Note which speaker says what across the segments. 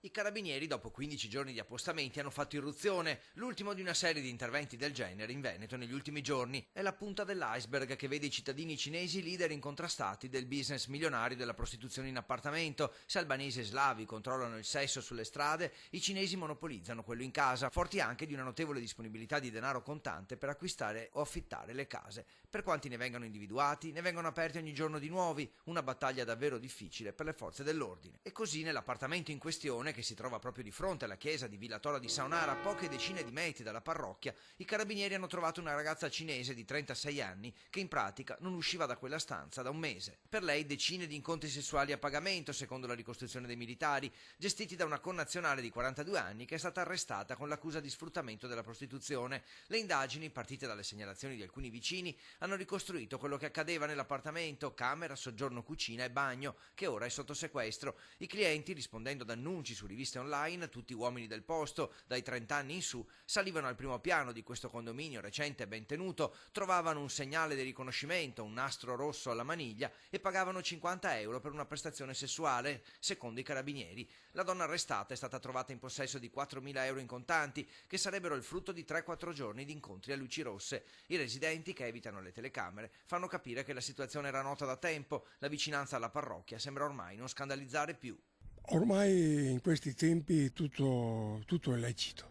Speaker 1: I carabinieri, dopo 15 giorni di appostamenti, hanno fatto irruzione, l'ultimo di una serie di interventi del genere in Veneto negli ultimi giorni. È la punta dell'iceberg che vede i cittadini cinesi leader incontrastati del business milionario della prostituzione in appartamento. Se albanesi e slavi controllano il sesso sulle strade, i cinesi monopolizzano quello in casa, forti anche di una notevole disponibilità di denaro contante per acquistare o affittare le case. Per quanti ne vengano individuati, ne vengono aperti ogni giorno di nuovi, una battaglia davvero difficile per le forze dell'ordine. E così nell'appartamento in questione, che si trova proprio di fronte alla chiesa di Villa Tola di Saonara, a poche decine di metri dalla parrocchia, i carabinieri hanno trovato una ragazza cinese di 36 anni che in pratica non usciva da quella stanza da un mese. Per lei decine di incontri sessuali a pagamento, secondo la ricostruzione dei militari, gestiti da una connazionale di 42 anni che è stata arrestata con l'accusa di sfruttamento della prostituzione. Le indagini, partite dalle segnalazioni di alcuni vicini, hanno ricostruito quello che accadeva nell'appartamento, camera, soggiorno, cucina e bagno, che ora è sotto sequestro. I clienti, rispondendo ad annunci su riviste online, tutti uomini del posto, dai 30 anni in su, salivano al primo piano di questo condominio recente e ben tenuto, trovavano un segnale di riconoscimento, un nastro rosso alla maniglia e pagavano 50 euro per una prestazione sessuale, secondo i carabinieri. La donna arrestata è stata trovata in possesso di 4.000 euro in contanti, che sarebbero il frutto di 3-4 giorni di incontri a luci rosse. I residenti, che evitano le telecamere, fanno capire che la situazione era nota da tempo. La vicinanza alla parrocchia sembra ormai non scandalizzare più.
Speaker 2: Ormai in questi tempi tutto è lecito.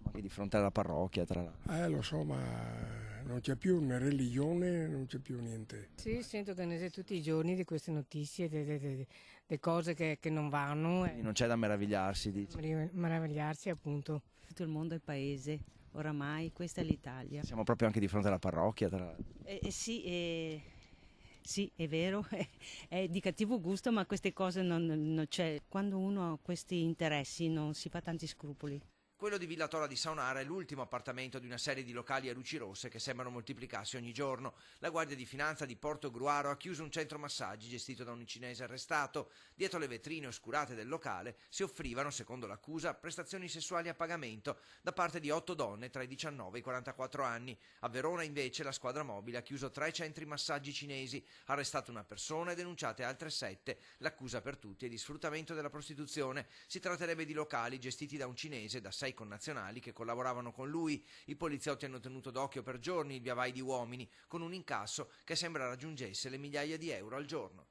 Speaker 1: Anche di fronte alla parrocchia, tra l'altro.
Speaker 2: Lo so, ma non c'è più una religione, non c'è più niente.
Speaker 3: Sì, sento tenere tutti i giorni di queste notizie, di cose che non vanno.
Speaker 1: Quindi non c'è da meravigliarsi, dice.
Speaker 3: Meravigliarsi, appunto.
Speaker 4: Tutto il mondo è paese, oramai questa è l'Italia.
Speaker 1: Siamo proprio anche di fronte alla parrocchia, tra l'altro.
Speaker 4: Sì, è vero, è di cattivo gusto, ma queste cose non c'è. Quando uno ha questi interessi non si fa tanti scrupoli.
Speaker 1: Quello di Villa Tola di Saonara è l'ultimo appartamento di una serie di locali a luci rosse che sembrano moltiplicarsi ogni giorno. La Guardia di Finanza di Porto Gruaro ha chiuso un centro massaggi gestito da un cinese arrestato. Dietro le vetrine oscurate del locale si offrivano, secondo l'accusa, prestazioni sessuali a pagamento da parte di 8 donne tra i 19 e i 44 anni. A Verona, invece, la squadra mobile ha chiuso 3 centri massaggi cinesi, arrestato una persona e denunciate altre 7. L'accusa per tutti è di sfruttamento della prostituzione. Si tratterebbe di locali gestiti da un cinese, da 6 connazionali che collaboravano con lui. I poliziotti hanno tenuto d'occhio per giorni il via vai di uomini, con un incasso che sembra raggiungesse le migliaia di euro al giorno.